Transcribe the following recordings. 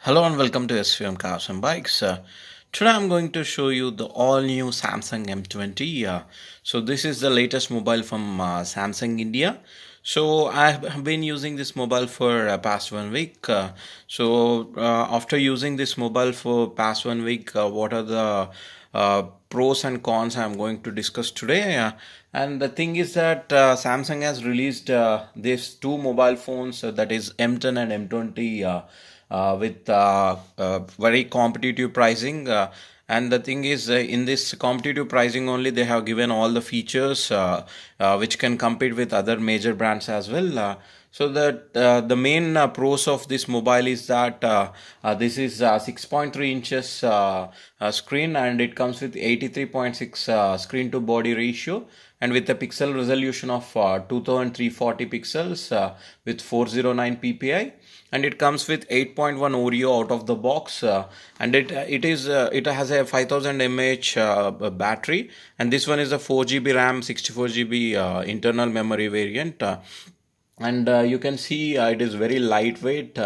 Hello and welcome to SVM Cars and Bikes. Today I'm going to show you the all-new Samsung M20. So this is the latest mobile from Samsung India. So I have been using this mobile for past 1 week. After using this mobile for past 1 week, what are the pros and cons I'm going to discuss today? And the thing is that Samsung has released these two mobile phones, that is M10 and M20. With very competitive pricing. And the thing is, in this competitive pricing only, they have given all the features which can compete with other major brands as well. So that the main pros of this mobile is that this is 6.3 inches screen, and it comes with 83.6 screen to body ratio, and with a pixel resolution of 2340 pixels with 409 ppi, and it comes with 8.1 Oreo out of the box, and it has a 5000 mAh battery, and this one is a 4 GB RAM, 64 GB internal memory variant. And you can see it is very lightweight,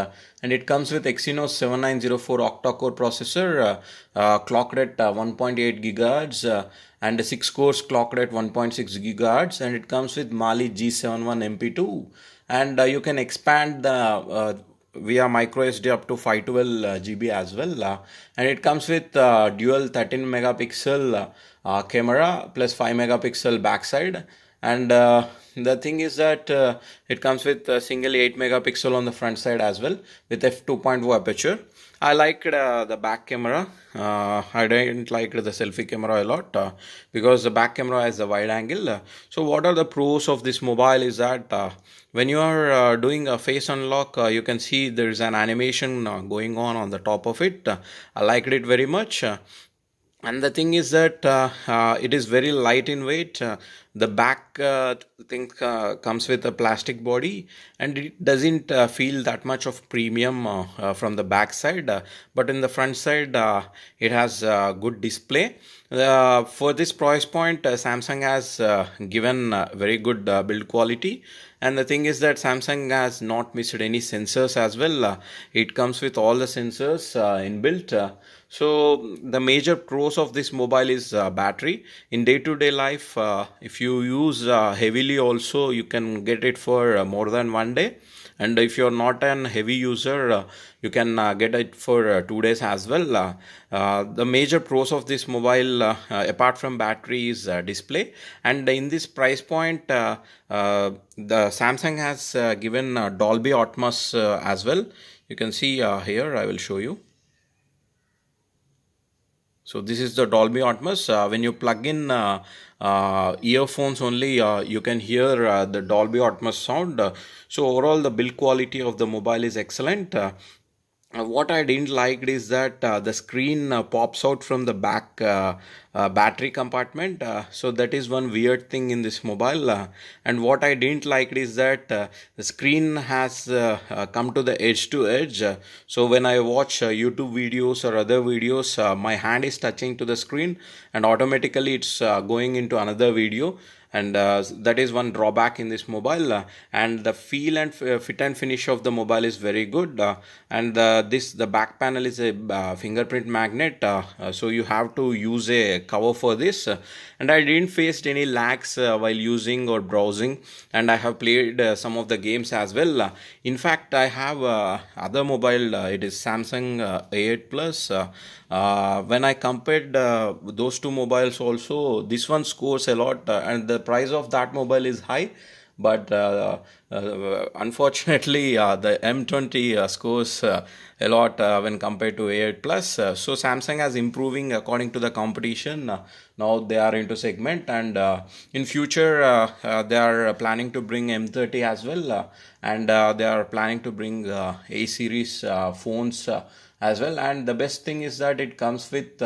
and it comes with Exynos 7904 octa-core processor, clocked at 1.8 gigahertz, and 6 cores clocked at 1.6 gigahertz, and it comes with Mali G71 MP2, and you can expand the via micro SD up to 512 GB as well, and it comes with dual 13 megapixel camera plus 5 megapixel backside, and the thing is that it comes with a single 8 megapixel on the front side as well with f2.0 aperture. I liked the back camera. I didn't like the selfie camera a lot because the back camera has a wide angle. So what are the pros of this mobile is that when you are doing a face unlock, you can see there is an animation going on the top of it. I liked it very much. And the thing is that it is very light in weight. The back thing comes with a plastic body, and it doesn't feel that much of premium from the back side, but in the front side it has good display. For this price point, Samsung has given very good build quality, and the thing is that Samsung has not missed any sensors as well. It comes with all the sensors inbuilt. So the major pros of this mobile is battery. In day-to-day life, if you use heavily also, you can get it for more than 1 day. And if you're not an heavy user, you can get it for 2 days as well. The major pros of this mobile, apart from battery, is display. And in this price point, the Samsung has given Dolby Atmos as well. You can see here, I will show you. So this is the Dolby Atmos. When you plug in earphones only, you can hear the Dolby Atmos sound. So overall, the build quality of the mobile is excellent. What I didn't like is that the screen pops out from the back battery compartment. So that is one weird thing in this mobile. And what I didn't like is that the screen has come to the edge to edge. So when I watch YouTube videos or other videos, my hand is touching to the screen, and automatically it's going into another video, and that is one drawback in this mobile. And the feel and fit and finish of the mobile is very good, and the back panel is a fingerprint magnet, so you have to use a cover for this, and I didn't face any lags while using or browsing, and I have played some of the games as well. In fact, I have other mobile, it is Samsung A8 Plus. When I compared those two mobiles also, this one scores a lot, and the price of that mobile is high, but unfortunately the M20 scores a lot when compared to A8 Plus. So Samsung is improving according to the competition. Now they are into segment, and in future they are planning to bring M30 as well, and they are planning to bring A series phones as well. And the best thing is that it comes with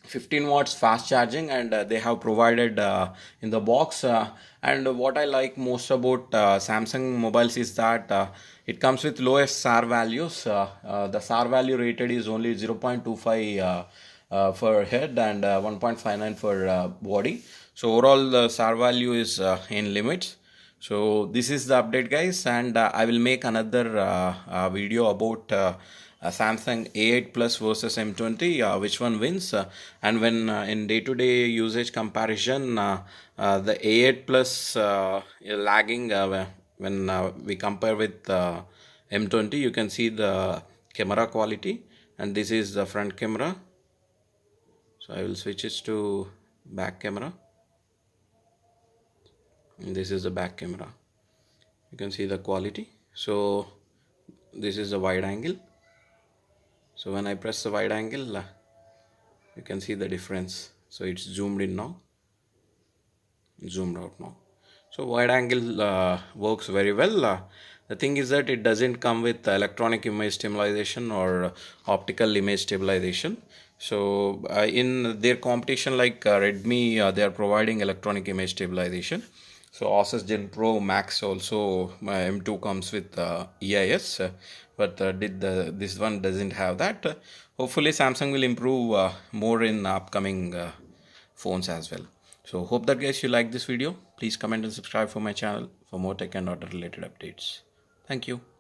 15 watts fast charging, and they have provided in the box. And what I like most about Samsung mobiles is that it comes with lowest SAR values. The SAR value rated is only 0.25 for head, and 1.59 for body. So overall the SAR value is in limits. So this is the update, guys, and I will make another video about Samsung A8 Plus versus M20, which one wins? And when in day-to-day usage comparison, the A8 Plus lagging when we compare with M20, you can see the camera quality, and this is the front camera. So I will switch it to back camera, and this is the back camera. You can see the quality. So this is the wide angle. So when I press the wide angle, you can see the difference. So it's zoomed in now, zoomed out now. So wide angle works very well. The thing is that it doesn't come with electronic image stabilization or optical image stabilization. So in their competition like Redmi, they are providing electronic image stabilization. So Asus Gen Pro Max also M2 comes with EIS, but this one doesn't have that. Hopefully Samsung will improve more in upcoming phones as well. So hope that guys you like this video. Please comment and subscribe for my channel for more tech and auto related updates. Thank you.